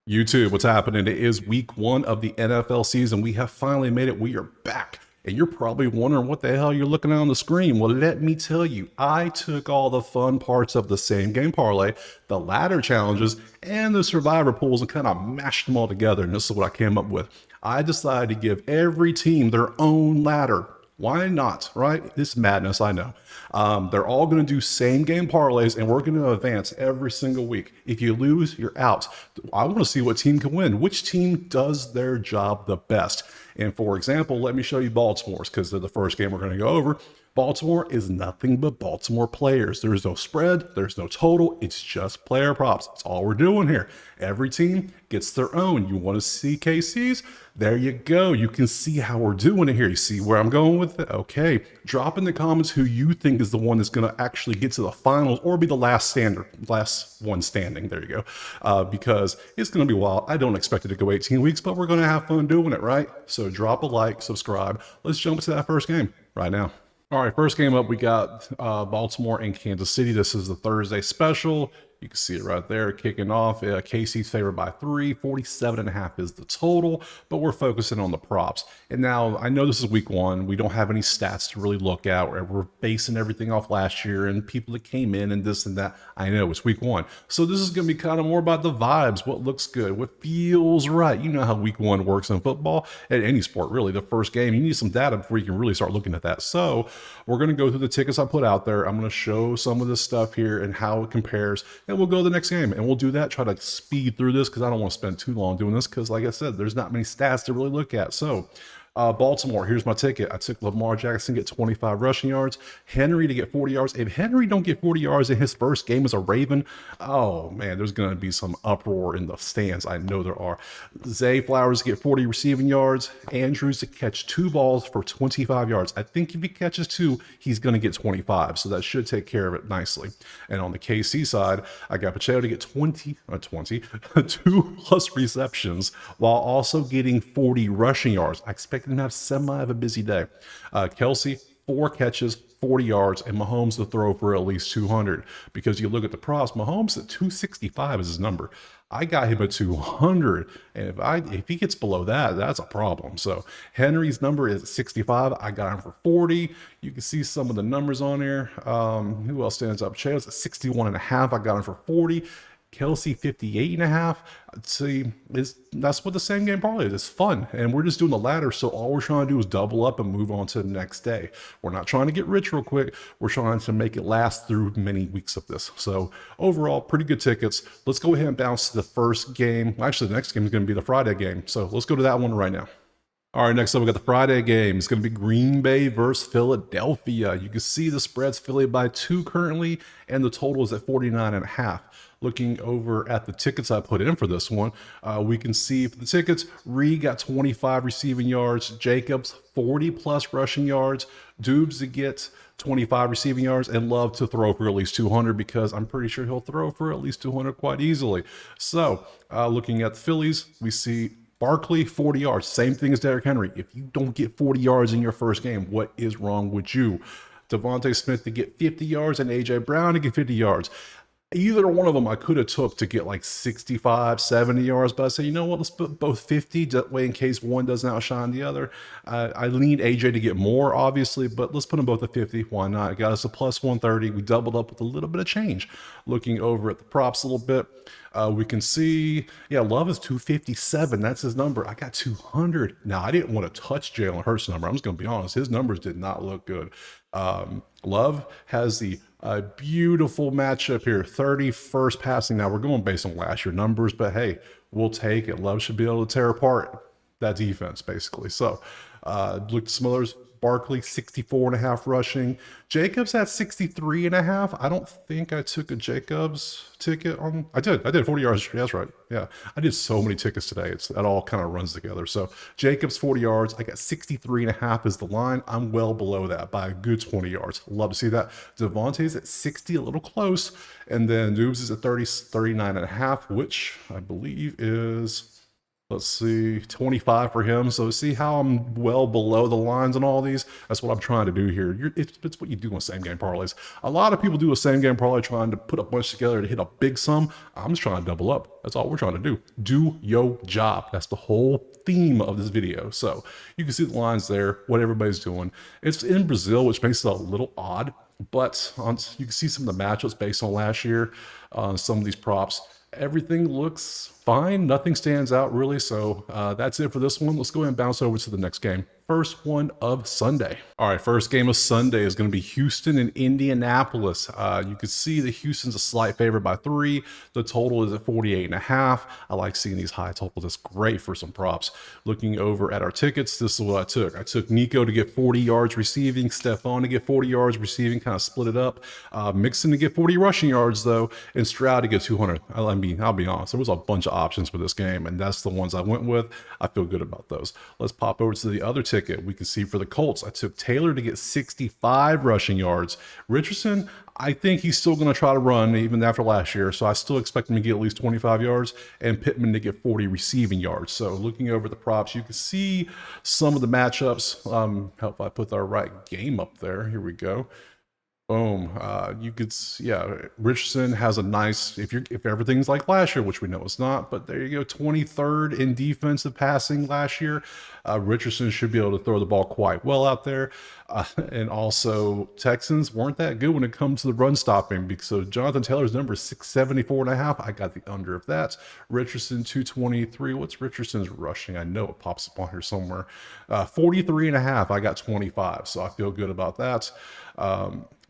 YouTube, what's happening? It is week 1 of the NFL season. We have finally made it. We are back. And you're probably wondering what the hell you're looking at on the screen. Well, let me tell you, I took all the fun parts of the same game parlay, the ladder challenges, and the survivor pools and kind of mashed them all together. And this is what I came up with. I decided to give every team their own ladder. Why not, right? This madness, I know. They're all going to do same game parlays, and we're going to advance every single week. If you lose, you're out. I want to see what team can win. Which team does their job the best? And for example, let me show you Baltimore's because they're the first game we're going to go over. Baltimore is nothing but Baltimore players. There's no spread, there's no total, it's just player props. That's all we're doing here. Every team gets their own. You want to see KC's? There you go. You can see how we're doing it here. You see where I'm going with it? Okay. Drop in the comments who you think is the one that's going to actually get to the finals or be the last one standing. There you go. Because it's going to be wild. I don't expect it to go 18 weeks, but we're going to have fun doing it, right? So drop a like, subscribe. Let's jump into that first game right now. All right, first game up, we got Baltimore and Kansas City. This is the Thursday special. You can see it right there kicking off. KC's favored by 3, 47.5 is the total, but we're focusing on the props. And now I know this is week 1. We don't have any stats to really look at. We're basing everything off last year and people that came in and this and that. I know it's week 1. So this is going to be kind of more about the vibes, what looks good, what feels right. You know how week 1 works in football, at any sport, really. The first game, you need some data before you can really start looking at that. So we're going to go through the tickets I put out there. I'm going to show some of this stuff here and how it compares. And we'll go to the next game and we'll do that. Try to speed through this because I don't want to spend too long doing this because, like I said, there's not many stats to really look at. So Baltimore, here's my ticket. I took Lamar Jackson to get 25 rushing yards, Henry to get 40 yards. If Henry don't get 40 yards in his first game as a Raven, oh man, there's going to be some uproar in the stands. I know there are. Zay Flowers to get 40 receiving yards, Andrews to catch 2 balls for 25 yards. I think if he catches 2, he's going to get 25, so that should take care of it nicely. And on the KC side, I got Pacheco to get 2 plus receptions while also getting 40 rushing yards. I expect him to have semi of a busy day. Kelsey, 4 catches, 40 yards, and Mahomes to throw for at least 200. Because you look at the props, Mahomes at 265 is his number. I got him at 200, and if he gets below that, that's a problem. So Henry's number is 65. I got him for 40. You can see some of the numbers on here. Who else stands up? Chaz at 61.5. I got him for 40. Kelsey 58.5. See, that's what the same game parlay is. It's fun, and we're just doing the ladder. So all we're trying to do is double up and move on to the next day. We're not trying to get rich real quick. We're trying to make it last through many weeks of this. So overall, pretty good tickets. Let's go ahead and bounce to the first game. Actually, the next game is going to be the Friday game. So let's go to that one right now. All right, next up, we got the Friday game. It's going to be Green Bay versus Philadelphia. You can see the spread's Philly by 2 currently, and the total is at 49.5. Looking over at the tickets I put in for this one, we can see for the tickets, Reed got 25 receiving yards, Jacobs 40 plus rushing yards, Dubes to get 25 receiving yards, and Love to throw for at least 200 because I'm pretty sure he'll throw for at least 200 quite easily. So looking at the Phillies, we see Barkley, 40 yards. Same thing as Derrick Henry. If you don't get 40 yards in your first game, what is wrong with you? Devontae Smith to get 50 yards and A.J. Brown to get 50 yards. Either one of them I could have took to get like 65, 70 yards, but I said, you know what, let's put both 50, that way in case one doesn't outshine the other. I leaned AJ to get more, obviously, but let's put them both at 50. Why not? It got us a plus 130. We doubled up with a little bit of change. Looking over at the props a little bit, we can see, yeah, Love is 257. That's his number. I got 200. Now, I didn't want to touch Jalen Hurts' number. I'm just going to be honest. His numbers did not look good. Love has the beautiful matchup here, 31st passing. Now, we're going based on last year numbers, but hey, we'll take it. Love should be able to tear apart that defense, basically. So, look at some others. Barkley, 64.5 rushing. Jacobs at 63.5. I don't think I took a Jacobs ticket on. I did 40 yards. Yeah, that's right. Yeah, I did so many tickets today. That all kind of runs together. So Jacobs, 40 yards. I got 63.5 is the line. I'm well below that by a good 20 yards. Love to see that. Devontae's at 60, a little close. And then Dubes is at 39.5, which I believe is Let's see, 25 for him. So see how I'm well below the lines on all these? That's what I'm trying to do here. It's what you do on same game parlays. A lot of people do a same game parlay trying to put a bunch together to hit a big sum. I'm just trying to double up. That's all we're trying to do. Do your job. That's the whole theme of this video. So you can see the lines there, what everybody's doing. It's in Brazil, which makes it a little odd, but you can see some of the matchups based on last year, some of these props. Everything looks fine. Nothing stands out really. So that's it for this one. Let's go ahead and bounce over to the next game. First one of Sunday. All right, first game of Sunday is going to be Houston and Indianapolis. You can see that Houston's a slight favorite by 3. The total is at 48.5. I like seeing these high totals. It's great for some props. Looking over at our tickets, this is what I took. I took Nico to get 40 yards receiving, Stephon to get 40 yards receiving, kind of split it up. Mixon to get 40 rushing yards though, and Stroud to get 200. I mean, I'll be honest, there was a bunch of options for this game, and that's the ones I went with. I feel good about those. Let's pop over to the other ticket. We can see for the Colts, I took Taylor to get 65 rushing yards. Richardson, I think he's still going to try to run even after last year, so I still expect him to get at least 25 yards, and Pittman to get 40 receiving yards. So looking over the props, you can see some of the matchups. Help if I put our right game up there. Here we go. Boom. You could, yeah, Richardson has a nice, if everything's like last year, which we know it's not, but there you go, 23rd in defensive passing last year. Richardson should be able to throw the ball quite well out there. And also Texans weren't that good when it comes to the run stopping, because so Jonathan Taylor's number is 674.5. I got the under of that. Richardson 223. What's Richardson's rushing? I know it pops up on here somewhere. 43.5. I got 25. So I feel good about that.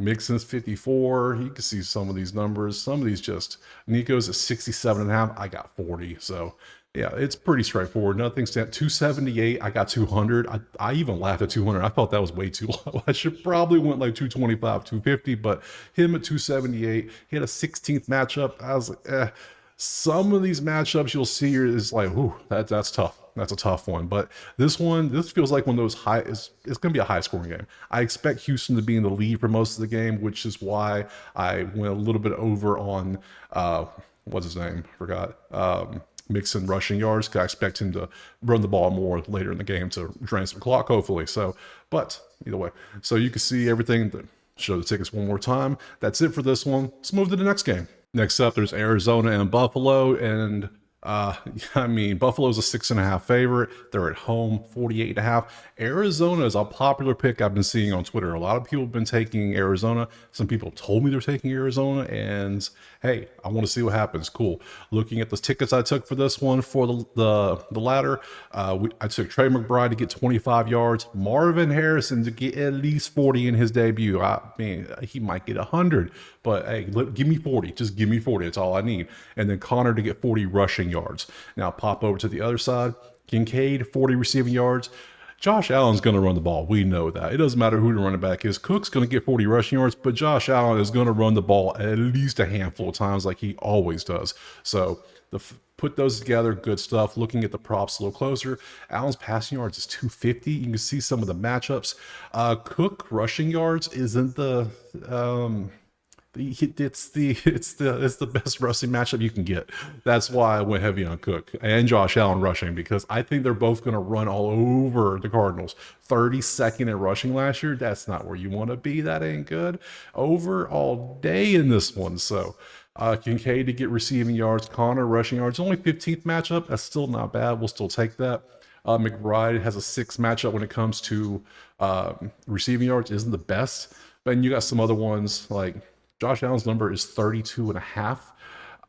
Mixon's 54. You can see some of these numbers. Some of these just, Nico's at 67.5. I got 40. So yeah, it's pretty straightforward. Nothing stand. 278. I got 200. I even laughed at 200. I thought that was way too low. I should probably went like 225, 250, but him at 278. He had a 16th matchup. I was like, Some of these matchups you'll see here is like, ooh, that's tough. That's a tough one. But this feels like one of those it's going to be a high scoring game. I expect Houston to be in the lead for most of the game, which is why I went a little bit over on, what's his name? Forgot. Mixon rushing yards, because I expect him to run the ball more later in the game to drain some clock, hopefully. So, but either way, so you can see everything. Show the tickets one more time. That's it for this one. Let's move to the next game. Next up, there's Arizona and Buffalo, and I mean, Buffalo's a 6.5 favorite. They're at home, 48.5. Arizona is a popular pick I've been seeing on Twitter. A lot of people have been taking Arizona. Some people told me they're taking Arizona, and hey, I want to see what happens. Cool. Looking at the tickets I took for this one, for the ladder, I took Trey McBride to get 25 yards, Marvin Harrison to get at least 40 in his debut. I mean, he might get 100, but hey, give me 40. Just give me 40. That's all I need. And then Connor to get 40 rushing yards. Now pop over to the other side. Kincaid, 40 receiving yards. Josh Allen's going to run the ball. We know that. It doesn't matter who the running back is. Cook's going to get 40 rushing yards, but Josh Allen is going to run the ball at least a handful of times like he always does. So put those together, good stuff. Looking at the props a little closer, Allen's passing yards is 250. You can see some of the matchups. Cook rushing yards isn't it's the best rushing matchup you can get. That's why I went heavy on Cook and Josh Allen rushing, because I think they're both going to run all over the Cardinals. 32nd in rushing last year. That's not where you want to be. That ain't good. Over all day in this one. So Kincaid to get receiving yards, Connor rushing yards. Only 15th matchup. That's still not bad. We'll still take that. McBride has a 6th matchup when it comes to receiving yards. Isn't the best. But then you got some other ones like Josh Allen's number is 32.5.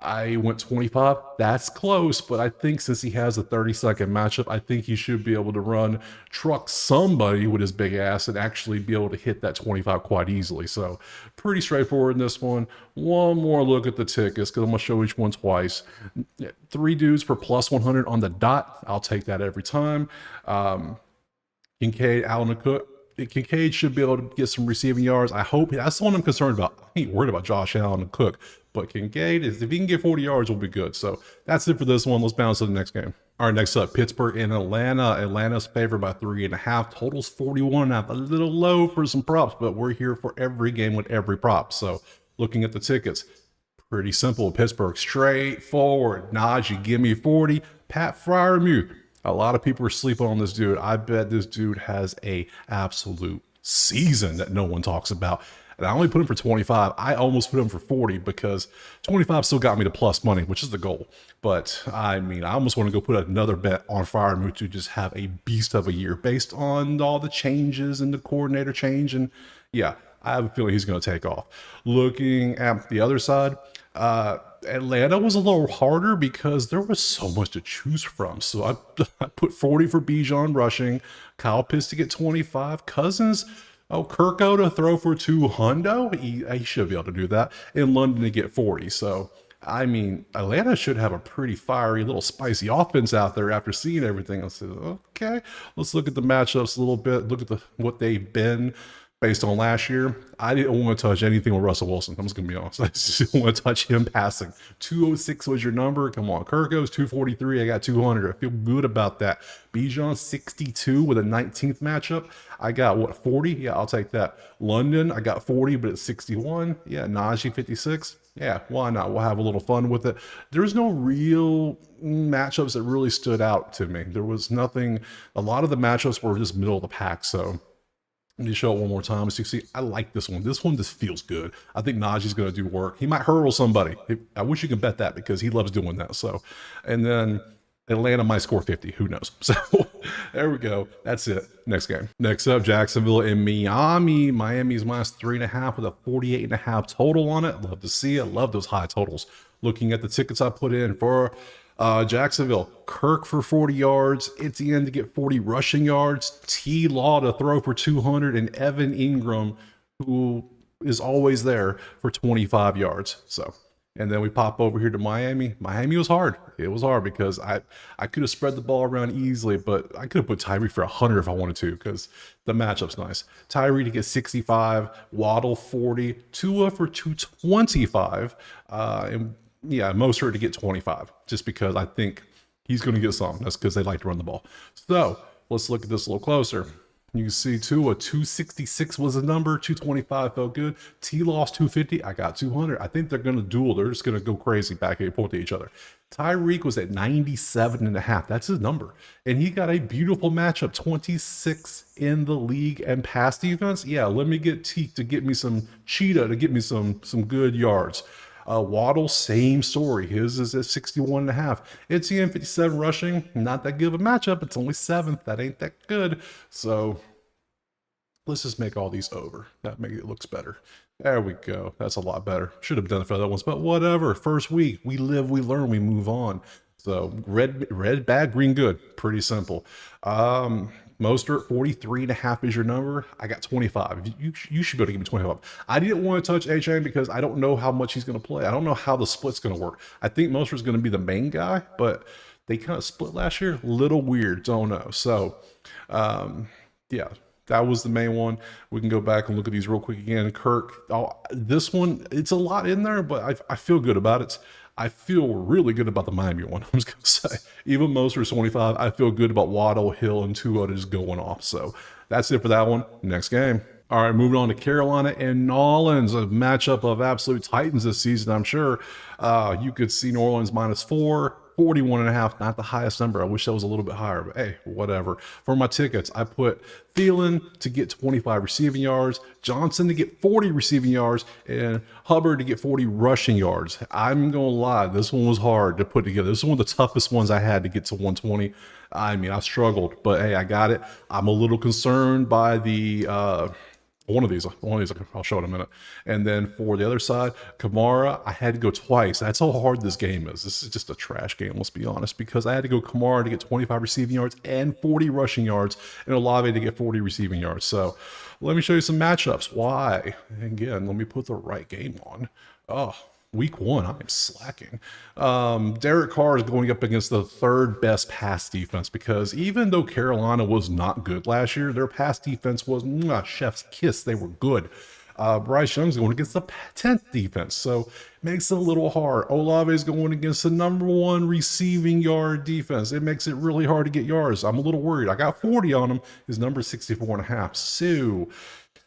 I went 25. That's close, but I think since he has a 32nd matchup, I think he should be able to truck somebody with his big ass and actually be able to hit that 25 quite easily. So pretty straightforward in this one. One more look at the tickets, because I'm going to show each one twice. 3 dudes for plus 100 on the dot. I'll take that every time. Kincaid, Allen, and Cook. Kincaid should be able to get some receiving yards. I hope. That's the one I'm concerned about. I ain't worried about Josh Allen and Cook, but Kincaid, if he can get 40 yards, will be good. So that's it for this one. Let's bounce to the next game. All right, next up, Pittsburgh and Atlanta. Atlanta's favored by 3.5. Total's 41.5. A little low for some props, but we're here for every game with every prop. So looking at the tickets, pretty simple. Pittsburgh, straightforward. Najee, give me 40. Pat Fryermuth. A lot of people are sleeping on this dude. I bet this dude has a absolute season that no one talks about. And I only put him for 25. I almost put him for 40 because 25 still got me to plus money, which is the goal. But I mean, I almost want to go put another bet on Fryermuth to just have a beast of a year based on all the changes and the coordinator change. And yeah, I have a feeling he's going to take off. Looking at the other side, Atlanta was a little harder because there was so much to choose from. So I put 40 for Bijan rushing, Kyle Pitts to get 25, Cousins, Kirko to throw for 200. He should be able to do that. In London to get 40. So, I mean, Atlanta should have a pretty fiery, little spicy offense out there after seeing everything. I said, okay, let's look at the matchups a little bit. Look at what they've been based on last year. I didn't want to touch anything with Russell Wilson. I'm just going to be honest. I just didn't want to touch him passing. 206 was your number. Come on. Kirko's 243. I got 200. I feel good about that. Bijan 62 with a 19th matchup. I got what, 40? Yeah, I'll take that. London, I got 40, but it's 61. Yeah, Najee 56. Yeah, why not? We'll have a little fun with it. There's no real matchups that really stood out to me. There was nothing. A lot of the matchups were just middle of the pack. So let me show it one more time so you see. I like this one. This one just feels good. I think Najee's going to do work. He might hurdle somebody. I wish you could bet that because he loves doing that. So, and then Atlanta might score 50. Who knows? So there we go. That's it. Next game. Next up, Jacksonville and Miami. Miami's minus 3.5 with a 48.5 total on it. Love to see it. Love those high totals. Looking at the tickets I put in for Jacksonville, Kirk for 40 yards, Etienne to get 40 rushing yards, T. Law to throw for 200, and Evan Ingram, who is always there, for 25 yards. So, and then we pop over here to Miami. Miami was hard. It was hard because I could have spread the ball around easily, but I could have put Tyree for 100 if I wanted to because the matchup's nice. Tyree to get 65, Waddle 40, Tua for 225, and yeah, Mostert to get 25, just because I think he's going to get some. That's because they like to run the ball. So let's look at this a little closer. You can see Tua 266 was the number, 225 felt good. T lost 250. I got 200. I think they're going to duel. They're just going to go crazy back and forth to each other. Tyreek was at 97.5. That's his number. And he got a beautiful matchup, 26 in the league and pass defense. Yeah, let me get Teak to get me some Cheetah to get me some good yards. Waddle, same story. His is at 61.5. Etienne 57 rushing. Not that good of a matchup. It's only 7th. That ain't that good. So let's just make all these over. That makes it looks better. There we go. That's a lot better. Should have done it for the other ones, but whatever. First week, we live, we learn, we move on. So red bad, green good. Pretty simple. Mostert 43.5 is your number. I got 25. You should be able to give me 25. I didn't want to touch A-Chain because I don't know how much he's going to play. I don't know how the split's going to work. I think Mostert's going to be the main guy, but they kind of split last year. Little weird. Don't know. So, yeah, that was the main one. We can go back and look at these real quick again. Kirk, this one, it's a lot in there, but I feel good about it. I feel really good about the Miami one. I'm just going to say, even Mostert's 25, I feel good about Waddle, Hill, and Tua just going off. So that's it for that one. Next game. All right, moving on to Carolina and New Orleans, a matchup of absolute titans this season, I'm sure. You could see New Orleans -4, 41.5, not the highest number. I wish that was a little bit higher, but hey, whatever. For my tickets, I put Thielen to get 25 receiving yards, Johnson to get 40 receiving yards, and Hubbard to get 40 rushing yards. I'm going to lie, this one was hard to put together. This is one of the toughest ones I had to get to 120. I mean, I struggled, but hey, I got it. I'm a little concerned by the one of these, I'll show it in a minute. And then for the other side, Kamara, I had to go twice. That's how hard this game is. This is just a trash game, let's be honest, because I had to go Kamara to get 25 receiving yards and 40 rushing yards, and Olave to get 40 receiving yards. So let me show you some matchups. Why? Again, let me put the right game on. Oh, week 1, I'm slacking. Derek Carr is going up against the 3rd best pass defense because even though Carolina was not good last year, their pass defense was chef's kiss. They were good. Bryce Young's going against the 10th defense, so it makes it a little hard. Olave is going against the #1 receiving yard defense. It makes it really hard to get yards. I'm a little worried. I got 40 on him. His number is 64.5. So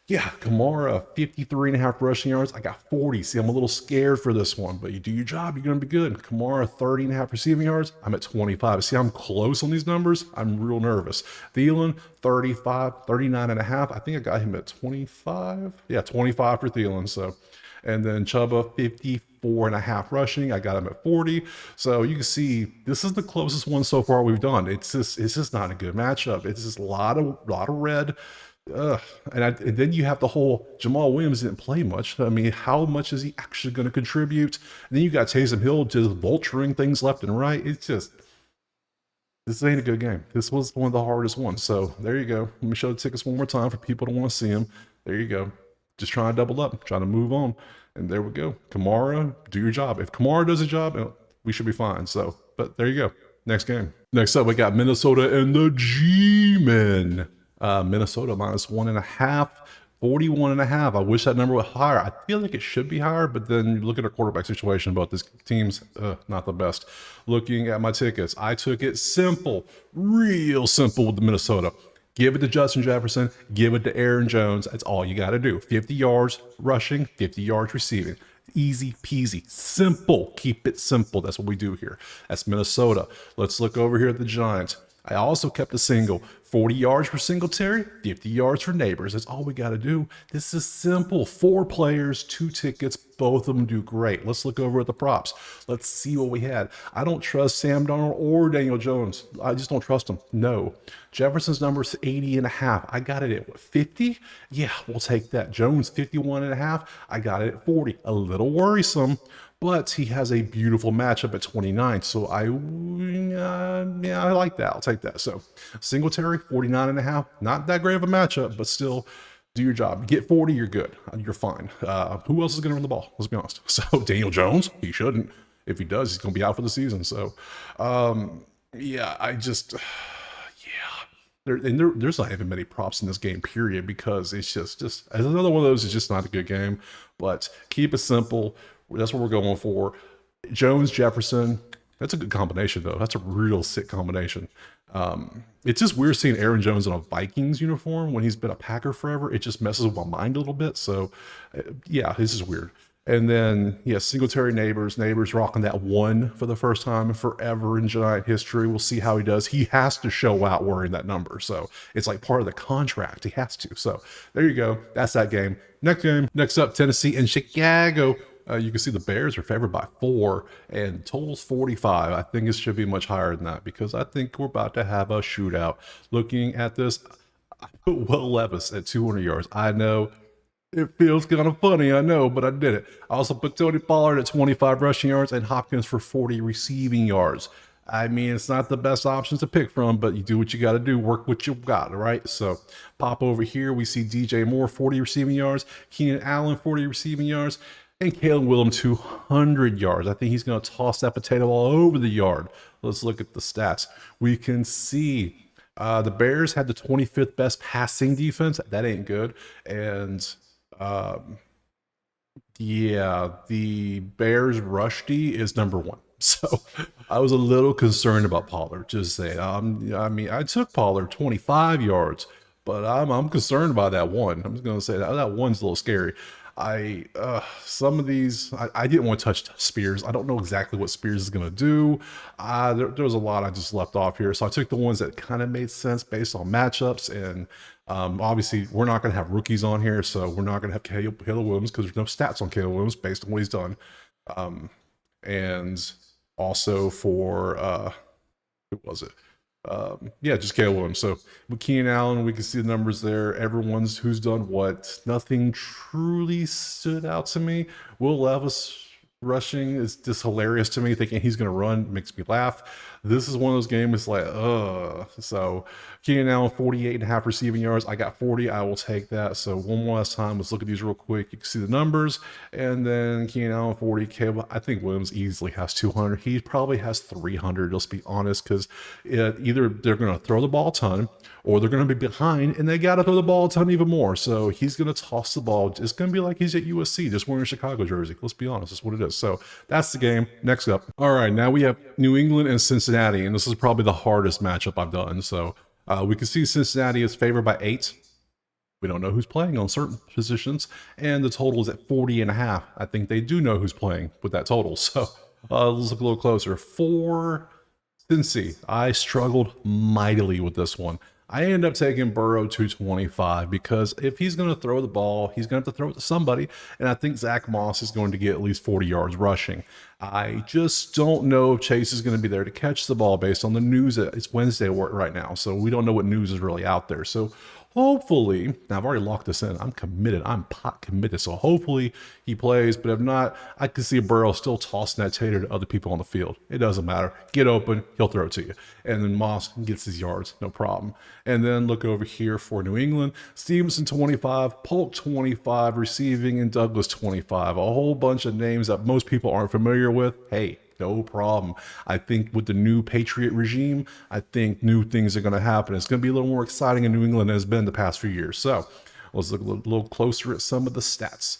Yeah, Kamara, 53.5 rushing yards. I got 40. See, I'm a little scared for this one, but you do your job, you're going to be good. Kamara, 30.5 receiving yards. I'm at 25. See, I'm close on these numbers. I'm real nervous. Thielen, 35, 39.5. I think I got him at 25. Yeah, 25 for Thielen. So, and then Chuba, 54.5 rushing. I got him at 40. So you can see this is the closest one so far we've done. It's just not a good matchup. It's just a lot of red. Ugh. And then you have the whole Jamal Williams didn't play much. I mean, how much is he actually going to contribute? And then you got Taysom Hill just vulturing things left and right. It's just, this ain't a good game. This was one of the hardest ones. So there you go. Let me show the tickets one more time for people to want to see them. There you go. Just trying to double up, trying to move on. And there we go. Kamara, do your job. If Kamara does a job, we should be fine. So, but there you go. Next game. Next up, we got Minnesota and the G-Men. Minnesota minus 1.5, 41.5. I wish that number was higher. I feel like it should be higher, but then you look at our quarterback situation, but this team's not the best. Looking at my tickets, I took it simple, real simple with the Minnesota. Give it to Justin Jefferson, give it to Aaron Jones. That's all you got to do. 50 yards rushing, 50 yards receiving. Easy peasy, simple. Keep it simple. That's what we do here. That's Minnesota. Let's look over here at the Giants. I also kept a single. 40 yards for Singletary, 50 yards for Neighbors. That's all we got to do. This is simple. 4 players, 2 tickets. Both of them do great. Let's look over at the props. Let's see what we had. I don't trust Sam Darnold or Daniel Jones. I just don't trust them. No. Jefferson's number is 80.5. I got it at what, 50? Yeah, we'll take that. Jones, 51.5. I got it at 40. A little worrisome, but he has a beautiful matchup at 29. So I like that. I'll take that. So Singletary, 49.5. Not that great of a matchup, but still do your job. Get 40, you're good. You're fine. Who else is going to run the ball? Let's be honest. So Daniel Jones, he shouldn't. If he does, he's going to be out for the season. So, yeah, I just, there's not even many props in this game, period, because it's just as another one of those is just not a good game. But keep it simple. That's what we're going for. Jones, Jefferson. That's a good combination, though. That's a real sick combination. It's just weird seeing Aaron Jones in a Vikings uniform when he's been a Packer forever. It just messes with my mind a little bit. So, yeah, this is weird. And then, yeah, Singletary, Neighbors rocking that 1 for the first time in forever in Giant history. We'll see how he does. He has to show out wearing that number. So it's like part of the contract. He has to. So there you go. That's that game. Next game. Next up, Tennessee and Chicago. You can see the Bears are favored by 4 and total's 45. I think it should be much higher than that because I think we're about to have a shootout. Looking at this, I put Will Levis at 200 yards. I know it feels kind of funny, I know, but I did it. I also put Tony Pollard at 25 rushing yards and Hopkins for 40 receiving yards. I mean, it's not the best options to pick from, but you do what you got to do, work what you got, all right? So pop over here. We see DJ Moore, 40 receiving yards, Keenan Allen, 40 receiving yards, and Caleb Williams, 200 yards. I think he's going to toss that potato all over the yard. Let's look at the stats. We can see the Bears had the 25th best passing defense. That ain't good. And yeah, the Bears rush D is number 1. So I was a little concerned about Pollard. Just saying. I mean, I took Pollard 25 yards, but I'm concerned by that 1. I'm just gonna say that one's a little scary. Some of these I didn't want to touch Spears. I don't know exactly what Spears is gonna do. There was a lot I just left off here, so I took the ones that kind of made sense based on matchups. And obviously we're not gonna have rookies on here, so we're not gonna have Caleb Williams because there's no stats on Caleb Williams based on what he's done. And also for who was it? Yeah, just Caleb Williams. So with Keenan Allen, we can see the numbers there. Everyone's who's done what. Nothing truly stood out to me. Will Levis rushing is just hilarious to me. Thinking he's going to run makes me laugh. This is one of those games like, So Keenan Allen, 48.5 receiving yards. I got 40. I will take that. So one more last time. Let's look at these real quick. You can see the numbers. And then Keenan Allen, 40. Caleb, I think Williams easily has 200. He probably has 300. Let's be honest, because either they're going to throw the ball a ton or they're going to be behind and they got to throw the ball a ton even more. So he's going to toss the ball. It's going to be like he's at USC, just wearing a Chicago jersey. Let's be honest. That's what it is. So that's the game. Next up. All right. Now we have New England and Cincinnati, and this is probably the hardest matchup I've done. So we can see Cincinnati is favored by 8, We don't know who's playing on certain positions, and the total is at 40.5. I think they do know who's playing with that total. So let's look a little closer. For Cincy, I struggled mightily with this one. I ended up taking Burrow 225 because if he's going to throw the ball, he's going to have to throw it to somebody. And I think Zach Moss is going to get at least 40 yards rushing. I just don't know if Chase is going to be there to catch the ball based on the news. It's Wednesday right now, so we don't know what news is really out there. So hopefully, now I've already locked this in. I'm committed. I'm pot committed. So hopefully he plays. But if not, I can see Burrow still tossing that tater to other people on the field. It doesn't matter. Get open. He'll throw it to you. And then Moss gets his yards. No problem. And then look over here for New England. Stevenson 25, Polk 25, receiving, and Douglas 25. A whole bunch of names that most people aren't familiar with. Hey, no problem. I think with the new Patriot regime, I think new things are going to happen. It's going to be a little more exciting in New England than it's been the past few years. So let's look a little closer at some of the stats.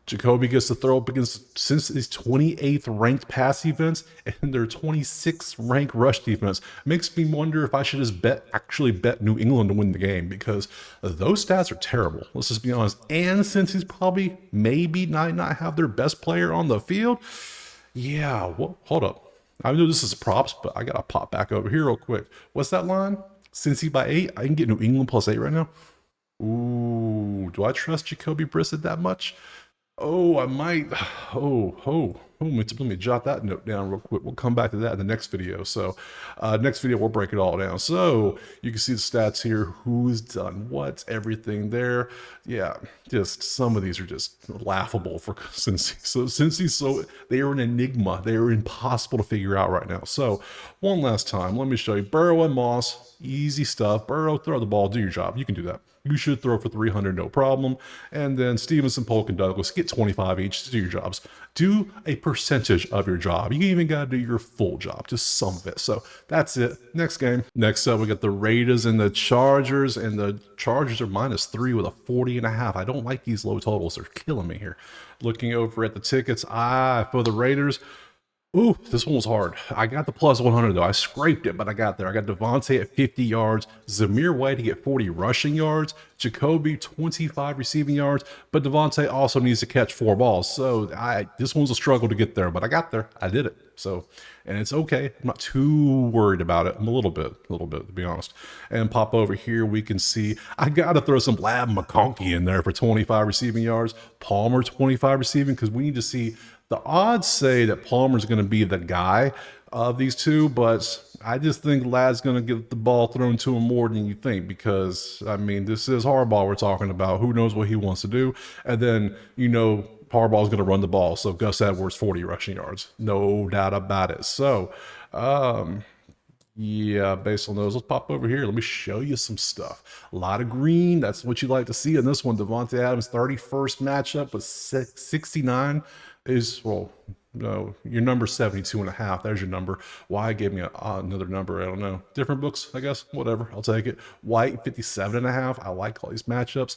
Jacoby gets to throw up against Cincy's 28th ranked pass defense and their 26th ranked rush defense. Makes me wonder if I should just actually bet New England to win the game, because those stats are terrible. Let's just be honest. And since he's probably maybe not have their best player on the field, yeah, well, hold up. I know this is props, but I gotta pop back over here real quick. What's that line? Cincy by 8. I can get New England plus 8 right now. Ooh, do I trust Jacoby Brissett that much? Oh, I might. Let me jot that note down real quick. We'll come back to that in the next video. So next video, we'll break it all down. So you can see the stats here, who's done what, everything there. Yeah, just some of these are just laughable for Cincy. So they are an enigma. They are impossible to figure out right now. So one last time, let me show you Burrow and Moss. Easy stuff. Burrow, throw the ball, do your job. You can do that. You should throw for 300, no problem. And then Stevenson, Polk, and Douglas get 25 each to do your jobs. Do a percentage of your job. You even got to do your full job, just some of it. So that's it. Next game. Next up, we got the Raiders and the Chargers, and the Chargers are -3 with a 40.5. I don't like these low totals. They're killing me here. Looking over at the tickets, for the Raiders, ooh, this one was hard. I got the plus 100 though. I scraped it, but I got there. I got Devontae at 50 yards, Zamir White to get 40 rushing yards, Jacoby 25 receiving yards, but Devontae also needs to catch 4 balls. So this one's a struggle to get there, but I got there. I did it. So, and it's okay. I'm not too worried about it. I'm a little bit, to be honest. And pop over here, we can see I got to throw some Lab McConkey in there for 25 receiving yards, Palmer 25 receiving, because we need to see. The odds say that Palmer's going to be the guy of these two, but I just think Lad's going to get the ball thrown to him more than you think, because, I mean, this is Harbaugh we're talking about. Who knows what he wants to do? And then, Harbaugh's going to run the ball. So Gus Edwards, 40 rushing yards. No doubt about it. So, yeah, based on those, let's pop over here. Let me show you some stuff. A lot of green. That's what you like to see in this one. Devontae Adams, 31st matchup with 69 is, no, your number 72.5. There's your number. Why gave me another number? I don't know. Different books, I guess. Whatever. I'll take it. White, 57.5. I like all these matchups.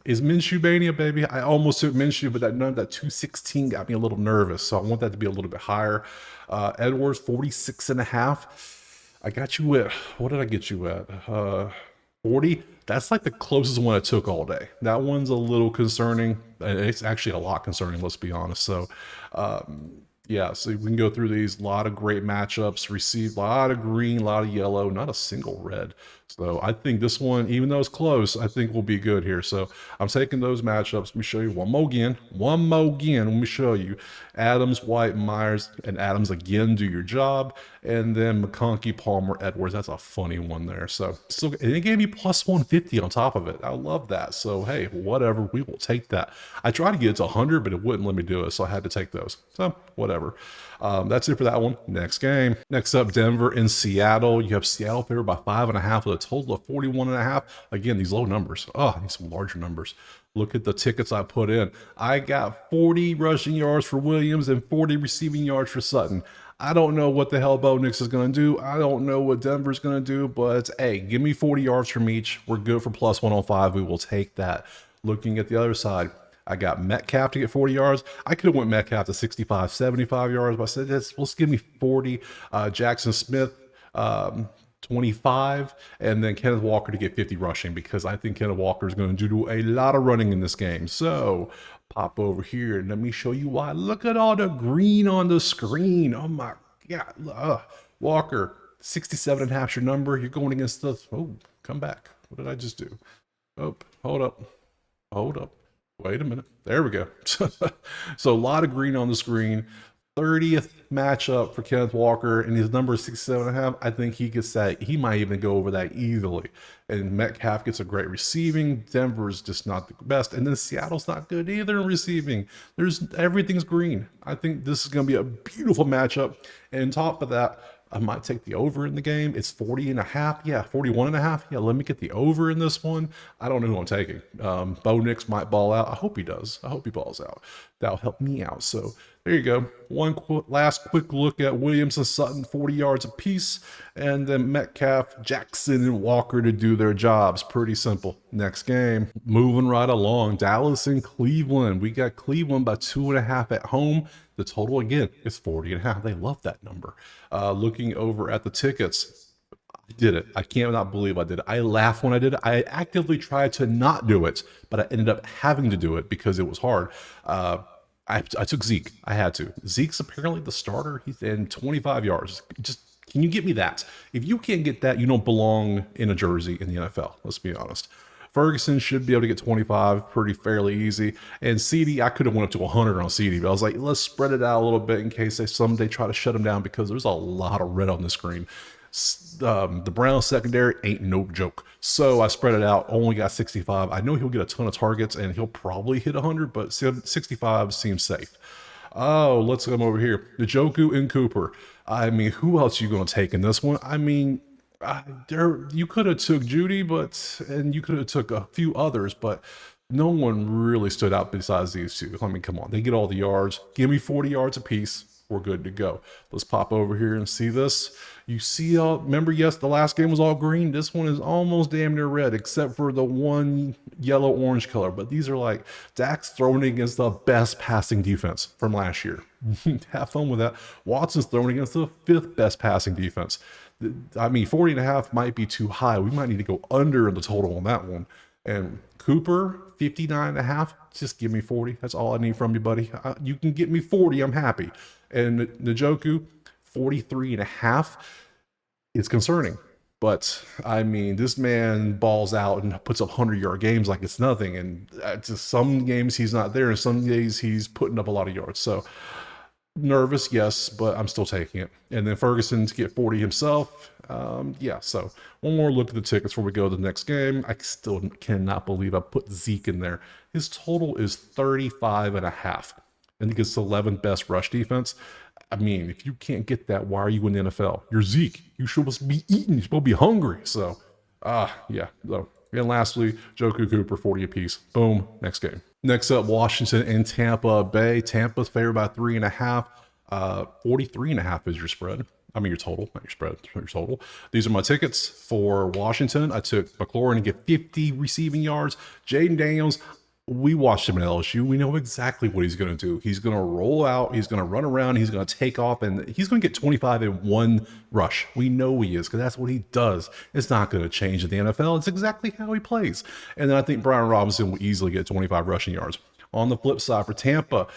Is Minshew Mania, baby? I almost took Minshew, but that 216 got me a little nervous. So I want that to be a little bit higher. Edwards, 46.5. I got you at, what did I get you at? 40. That's like the closest one I took all day. That one's a little concerning. It's actually a lot concerning, let's be honest. So, yeah, so we can go through these. A lot of great matchups. Received a lot of green, a lot of yellow, not a single red. So I think this one, even though it's close, I think will be good here. So I'm taking those matchups. Let me show you one more again. Let me show you. Adams, White, Myers, and Adams again do your job. And then McConkey, Palmer, Edwards. That's a funny one there. So still, and it gave me plus 150 on top of it. I love that. So hey, whatever, we will take that. I tried to get it to 100, but it wouldn't let me do it. So I had to take those. So whatever. That's it for that one. Next game. Next up, Denver and Seattle. You have Seattle favored by 5.5 with a total of 41.5. Again, these low numbers. Oh, I need some larger numbers. Look at the tickets I put in. I got 40 rushing yards for Williams and 40 receiving yards for Sutton. I don't know what the hell Bo Nix is going to do. I don't know what Denver's going to do, but hey, give me 40 yards from each. We're good for plus 105. We will take that. Looking at the other side, I got Metcalf to get 40 yards. I could have went Metcalf to 65, 75 yards, but I said, let's give me 40. Jackson Smith, 25, and then Kenneth Walker to get 50 rushing, because I think Kenneth Walker is going to do a lot of running in this game. So pop over here and let me show you why. Look at all the green on the screen. Oh my God. Walker, 67.5 is your number. You're going against the, oh, come back. What did I just do? Oh, hold up. Hold up. Wait a minute. There we go. So a lot of green on the screen. 30th matchup for Kenneth Walker, and his number is 67.5. I think he gets that. He might even go over that easily. And Metcalf gets a great receiving. Denver's just not the best. And then Seattle's not good either in receiving. Everything's green. I think this is going to be a beautiful matchup. And on top of that, I might take the over in the game. It's 40.5. Yeah, 41.5. Yeah, let me get the over in this one. I don't know who I'm taking. Bo Nix might ball out. I hope he does. I hope he balls out. That'll help me out. So there you go. Last quick look at Williams and Sutton, 40 yards apiece. And then Metcalf, Jackson, and Walker to do their jobs. Pretty simple. Next game. Moving right along. Dallas and Cleveland. We got Cleveland by 2.5 at home. The total, again, is 40.5. They love that number. Looking over at the tickets, I did it. I cannot believe I did it. I laughed when I did it. I actively tried to not do it, but I ended up having to do it because it was hard. I took Zeke. I had to. Zeke's apparently the starter. He's in 25 yards. Just, can you get me that? If you can't get that, you don't belong in a jersey in the NFL. Let's be honest. Ferguson should be able to get 25 pretty fairly easy. And CD, I could have went up to 100 on CD, but I was like, let's spread it out a little bit in case they someday try to shut him down, because there's a lot of red on the screen. The Browns secondary ain't no joke. So I spread it out, only got 65. I know he'll get a ton of targets and he'll probably hit 100, but 65 seems safe. Oh, let's come over here. Njoku and Cooper. I mean, who else are you going to take in this one? I mean, you could have took Judy, and you could have took a few others, but no one really stood out besides these two. I mean, come on, they get all the yards. Give me 40 yards apiece. We're good to go. Let's pop over here and see this. You see remember, yes, the last game was all green. This one is almost damn near red, except for the one yellow-orange color. But these are like Dak's throwing against the best passing defense from last year. Have fun with that. Watson's throwing against the 5th best passing defense. I mean, 40.5 might be too high. We might need to go under the total on that one. And Cooper, 59.5. Just give me 40. That's all I need from you, buddy. You can get me 40. I'm happy. And Njoku, 43.5. It's concerning. But, I mean, this man balls out and puts up 100-yard games like it's nothing. And just some games he's not there, and some days he's putting up a lot of yards. So, nervous, yes, but I'm still taking it. And then Ferguson to get 40 himself. Yeah, so one more look at the tickets before we go to the next game. I still cannot believe I put Zeke in there. His total is 35.5. And he gets the 11th best rush defense. I mean, if you can't get that, why are you in the NFL? You're Zeke. You're supposed to be eating. You're supposed to be hungry. So, yeah. So, and lastly, Njoku, Cooper, 40 apiece. Boom. Next game. Next up, Washington and Tampa Bay. Tampa's favored by 3.5. 43.5 is your spread. I mean, your total, not your spread, your total. These are my tickets for Washington. I took McLaurin to get 50 receiving yards. Jaden Daniels, we watched him at LSU. We know exactly what he's going to do. He's going to roll out. He's going to run around. He's going to take off, and he's going to get 25 in one rush. We know he is, because that's what he does. It's not going to change in the NFL. It's exactly how he plays. And then I think Brian Robinson will easily get 25 rushing yards. On the flip side for Tampa,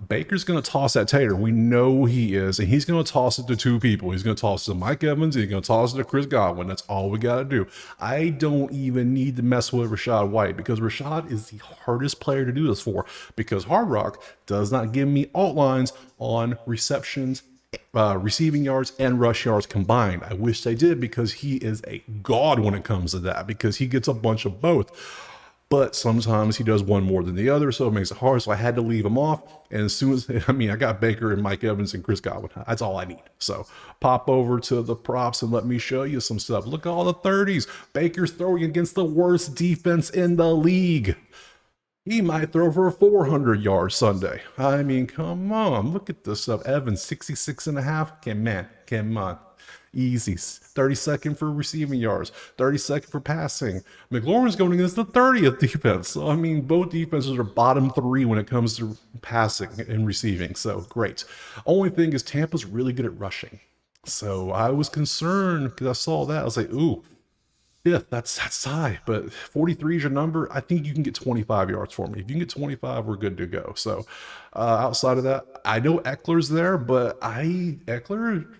Baker's going to toss that tater. We know he is, and he's going to toss it to two people. He's going to toss it to Mike Evans, and he's going to toss it to Chris Godwin. That's all we got to do. I don't even need to mess with Rachaad White, because Rachaad is the hardest player to do this for, because Hard Rock does not give me alt lines on receptions, receiving yards, and rush yards combined. I wish they did, because he is a god when it comes to that, because he gets a bunch of both. But sometimes he does one more than the other, so it makes it hard. So I had to leave him off. And as soon as, I got Baker and Mike Evans and Chris Godwin. That's all I need. So pop over to the props and let me show you some stuff. Look at all the 30s. Baker's throwing against the worst defense in the league. He might throw for a 400-yard Sunday. I mean, come on. Look at this stuff. Evans, 66.5. Come on. Easy. 32nd for receiving yards, 32nd for passing. McLaurin's going against the 30th defense. So, I mean, both defenses are bottom 3 when it comes to passing and receiving. So, great. Only thing is Tampa's really good at rushing. So I was concerned because I saw that. I was like, ooh, yeah, that's high, but 43 is your number. I think you can get 25 yards for me. If you can get 25, we're good to go. So outside of that, I know Eckler's there, but Eckler,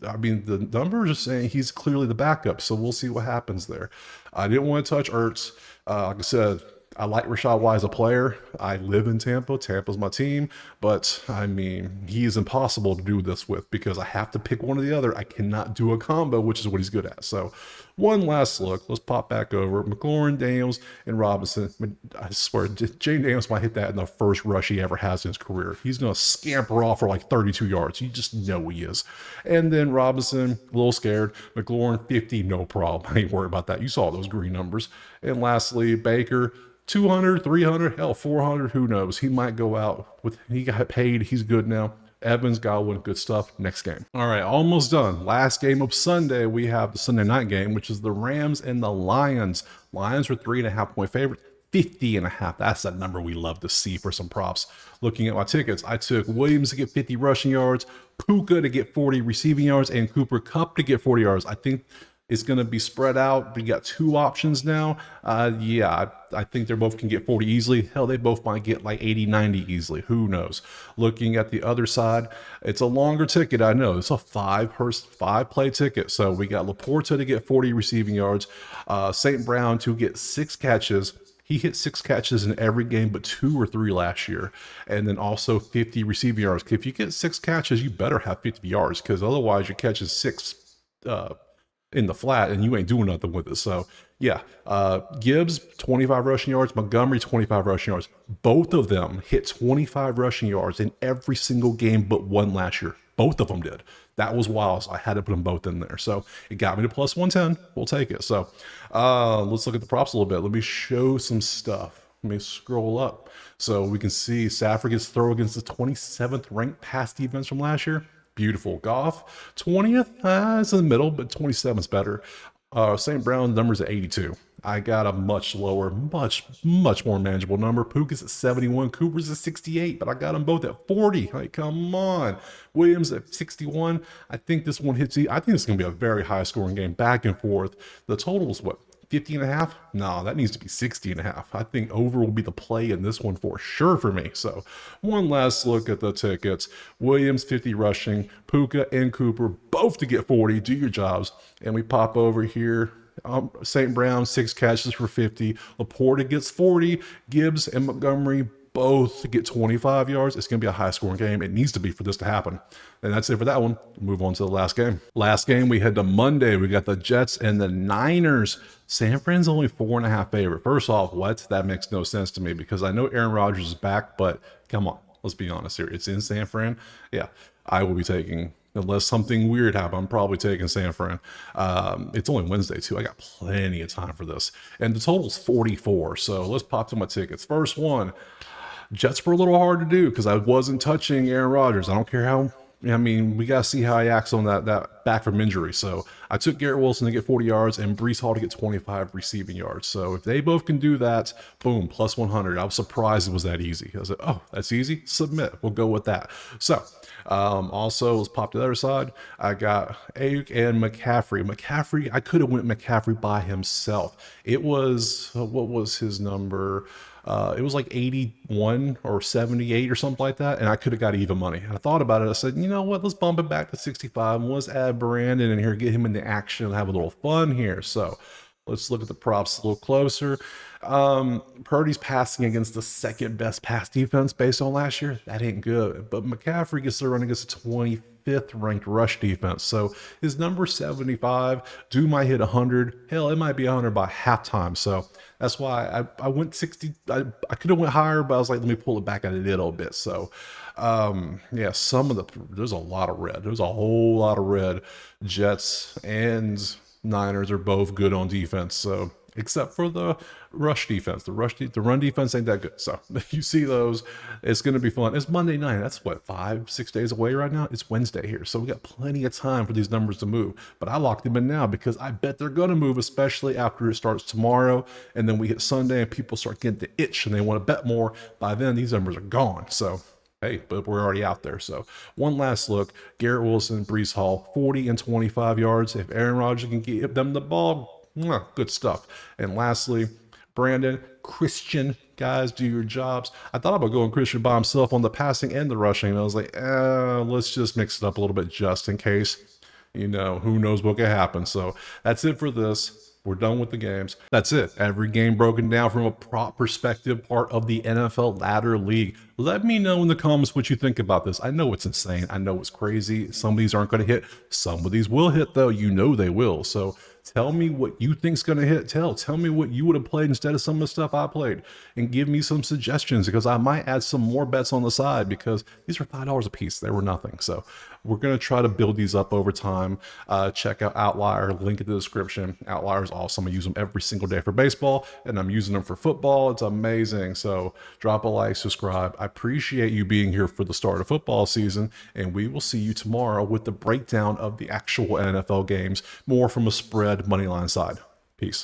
I mean, the numbers are saying he's clearly the backup. So we'll see what happens there. I didn't want to touch Ertz. Like I said, I like Rashad White as a player. I live in Tampa. Tampa's my team. But I mean, he is impossible to do this with because I have to pick one or the other. I cannot do a combo, which is what he's good at. So one last look. Let's pop back over. McLaurin, Daniels, and Robinson. I swear, Jane Daniels might hit that in the first rush he ever has in his career. He's going to scamper off for like 32 yards. You just know he is. And then Robinson, a little scared. McLaurin, 50, no problem. I ain't worried about that. You saw those green numbers. And lastly, Baker, 200, 300, hell, 400, who knows? He might go out with, he got paid. He's good now. Evans, Godwin, good stuff. Next game. All right, almost done. Last game of Sunday, we have the Sunday night game, which is the Rams and the Lions. Lions are 3.5-point favorites. 50.5. That's that number we love to see for some props. Looking at my tickets, I took Williams to get 50 rushing yards, Puka to get 40 receiving yards, and Cooper Kupp to get 40 yards. I think it's going to be spread out. We got two options now. Yeah, I think they both can get 40 easily. Hell, they both might get like 80, 90 easily. Who knows? Looking at the other side, it's a longer ticket. I know it's a five-play ticket. So we got Laporta to get 40 receiving yards, St. Brown to get 6 catches. He hit 6 catches in every game but 2 or 3 last year. And then also 50 receiving yards. If you get 6 catches, you better have 50 yards because otherwise your catch is 6 in the flat and you ain't doing nothing with it. So yeah, Gibbs, 25 rushing yards, Montgomery, 25 rushing yards. Both of them hit 25 rushing yards in every single game but one last year. Both of them did. That was wild. So I had to put them both in there. So it got me to plus 110. We'll take it. So let's look at the props a little bit. Let me show some stuff. Let me scroll up so we can see Stafford gets throw against the 27th ranked pass defense from last year. Beautiful. Goff, 20th. It's in the middle, but 27th is better. St. Brown numbers at 82. I got a much lower, much more manageable number. Puka's at 71. Cooper's at 68, but I got them both at 40. Like, come on. Williams at 61. I think this one hits. I think it's going to be a very high scoring game, back and forth. The total is what? 50.5? No, that needs to be 60.5. I think over will be the play in this one for sure for me. So one last look at the tickets. Williams 50 rushing, Puka and Cooper both to get 40. Do your jobs. And we pop over here. St. Brown 6 catches for 50. Laporta gets 40. Gibbs and Montgomery both get 25 yards. It's going to be a high scoring game. It needs to be for this to happen. And that's it for that one. Move on to the last game. Last game, we head to Monday. We got the Jets and the Niners. San Fran's only 4.5 favorite. First off, what? That makes no sense to me because I know Aaron Rodgers is back, but come on. Let's be honest here. It's in San Fran. Yeah, I will be taking, unless something weird happens, I'm probably taking San Fran. It's only Wednesday, too. I got plenty of time for this. And the total's 44. So let's pop to my tickets. First one. Jets were a little hard to do because I wasn't touching Aaron Rodgers. I don't care how. I mean, we got to see how he acts on that back from injury. So I took Garrett Wilson to get 40 yards and Breece Hall to get 25 receiving yards. So if they both can do that, boom, plus 100. I was surprised it was that easy. I was like, oh, that's easy. Submit. We'll go with that. So also, let's pop to the other side. I got Ayuk and McCaffrey. McCaffrey, I could have went McCaffrey by himself. It was, what was his number? It was like 81 or 78 or something like that. And I could have got even money. And I thought about it. I said, you know what? Let's bump it back to 65 and let's add Brandon in here, get him into action and have a little fun here. So let's look at the props a little closer. Purdy's passing against the second best pass defense based on last year. That ain't good. But McCaffrey gets to run against the 25th ranked rush defense. So his number 75 might hit 100. Hell, it might be 100 by halftime. So that's why I went 60. I could have went higher, but I was like, let me pull it back at a little bit. So yeah, there's a lot of red. There's a whole lot of red. Jets and Niners are both good on defense. So except for the rush defense. The run defense ain't that good. So you see those. It's going to be fun. It's Monday night. That's what, 5-6 days away right now? It's Wednesday here. So we got plenty of time for these numbers to move. But I locked them in now because I bet they're going to move, especially after it starts tomorrow. And then we hit Sunday and people start getting the itch and they want to bet more. By then, these numbers are gone. So Hey, but we're already out there. So one last look: Garrett Wilson, Brees Hall, 40 and 25 yards. If Aaron Rodgers can give them the ball, good stuff. And lastly, Brandon, Christian, guys, do your jobs. I thought about going Christian by himself on the passing and the rushing, and I was like, let's just mix it up a little bit just in case. Who knows what could happen. So that's it for this. We're done with the games. That's it. Every game broken down from a prop perspective, part of the NFL Ladder League. Let me know in the comments what you think about this. I know it's insane. I know it's crazy. Some of these aren't going to hit. Some of these will hit, though. They will. So tell me what you think's going to hit. Tell me what you would have played instead of some of the stuff I played, and give me some suggestions, because I might add some more bets on the side, because these are $5 a piece. They were nothing. So we're going to try to build these up over time. Check out Outlier, link in the description. Outlier is awesome. I use them every single day for baseball, and I'm using them for football. It's amazing. So drop a like, subscribe. I appreciate you being here for the start of football season, and we will see you tomorrow with the breakdown of the actual NFL games, more from a spread moneyline side.